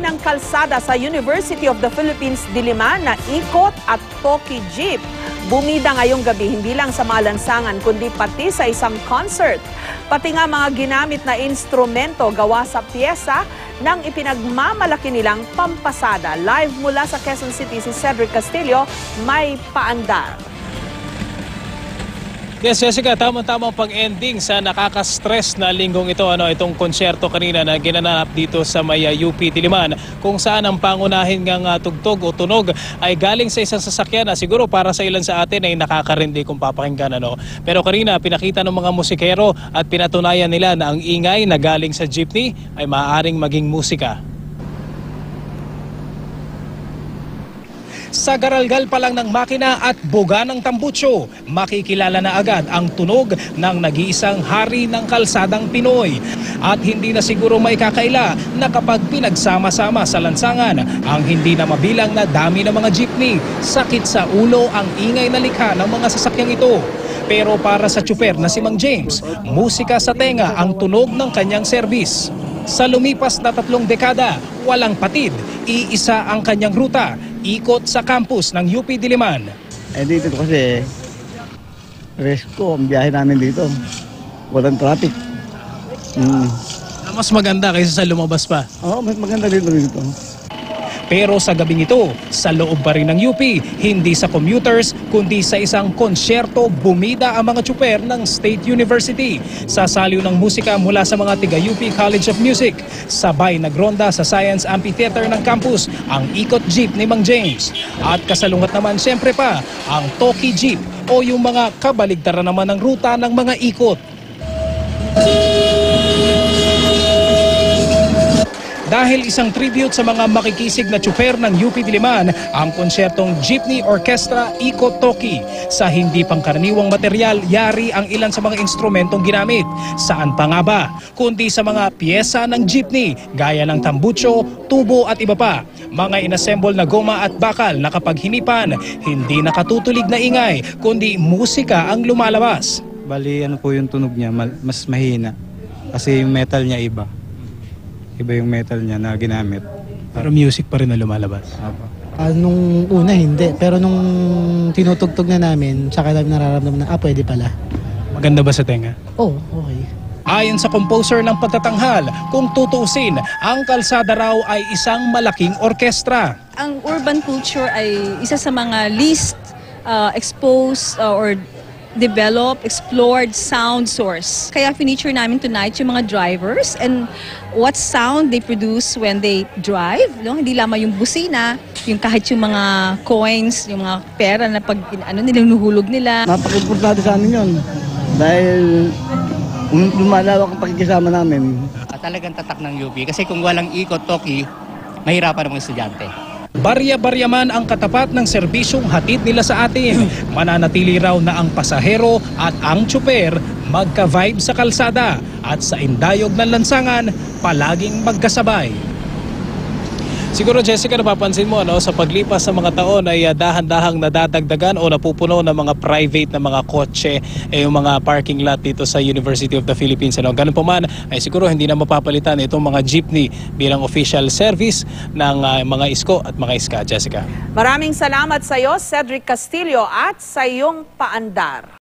ng kalsada sa University of the Philippines Diliman na ikot at Toki Jeep. Bumida ngayong gabi hindi lang sa mga lansangan kundi pati sa isang concert. Pati nga mga ginamit na instrumento gawa sa piyesa ng ipinagmamalaki nilang pampasada. Live mula sa Quezon City si Cedric Castillo, may paandar. Yes, Jessica, tamang-tamang pang-ending sa nakaka-stress na linggong ito. Itong konsyerto kanina na ginanap dito sa may UP Diliman, kung saan ang pangunahin ngang tugtog o tunog ay galing sa isang sasakyan na siguro para sa ilan sa atin ay nakakarindi kung papakinggan. Pero kanina pinakita ng mga musikero at pinatunayan nila na ang ingay na galing sa jeepney ay maaaring maging musika. Sa garalgal pa lang ng makina at boga ng tambutso, makikilala na agad ang tunog ng nag-iisang hari ng kalsadang Pinoy. At hindi na siguro may kakaila na kapag pinagsama-sama sa lansangan ang hindi na mabilang na dami ng mga jeepney, sakit sa ulo ang ingay na likha ng mga sasakyang ito. Pero para sa tsuper na si Mang James, musika sa tenga ang tunog ng kanyang serbis. Sa lumipas na 3 dekada, walang patid, iisa ang kanyang ruta, ikot sa campus ng UP Diliman. Dito kasi, resko ang biyahe namin dito. Walang traffic. Mas maganda kaysa sa lumabas pa. Oo, mas maganda dito. Pero sa gabing ito, sa loob pa rin ng UP, hindi sa commuters, kundi sa isang konsyerto bumida ang mga tsuper ng State University. Sasaliw ng musika mula sa mga tiga-UP College of Music. Sabay nagronda sa Science Amphitheater ng campus ang ikot jeep ni Mang James. At kasalungat naman siyempre pa ang Toki Jeep o yung mga kabaligtaran naman ng ruta ng mga ikot. Dahil isang tribute sa mga makikisig na tsuper ng UP Diliman, ang konsyertong Jeepney Orchestra Ikot Toki. Sa hindi pangkaraniwang material, yari ang ilan sa mga instrumentong ginamit. Saan pa nga ba? Kundi sa mga piyesa ng jeepney, gaya ng tambutso, tubo at iba pa. Mga inassemble na goma at bakal na kapag hinipan, hindi nakatutulig na ingay, kundi musika ang lumalabas. Bali, po yung tunog niya, mas mahina. Kasi yung metal niya iba. Iba yung metal niya na ginamit. Pero music pa rin na lumalabas. Nung una hindi, pero nung tinutugtog na namin, saka namin nararamdaman na, pwede pala. Maganda ba sa tenga? Oo, okay. Ayon sa composer ng pagtatanghal, kung tutuusin, ang kalsada raw ay isang malaking orkestra. Ang urban culture ay isa sa mga least exposed or developed, explored sound source. Kaya feature namin tonight yung mga drivers and what sound they produce when they drive. No? Hindi lamang yung busina, yung kahit yung mga coins, yung mga pera na pag niluhulog nila. Napaka-importante sa amin yun. Dahil lumalawak ang pakikisama namin. Talagang tatak ng UP kasi kung walang ikot Toki, mahirapan ang mga estudyante. Barya-barya man ang katapat ng serbisyong hatid nila sa atin. Mananatili raw na ang pasahero at ang tsuper magka-vibe sa kalsada at sa indayog ng lansangan palaging magkasabay. Siguro, Jessica, napapansin mo sa paglipas sa mga taon ay dahan-dahang nadadagdagan o napupuno ng mga private na mga kotse yung mga parking lot dito sa University of the Philippines. Ganun pa man ay siguro hindi na mapapalitan itong mga jeepney bilang official service ng mga isko at mga iska. Jessica. Maraming salamat sa iyo, Cedric Castillo, at sa iyong paandar.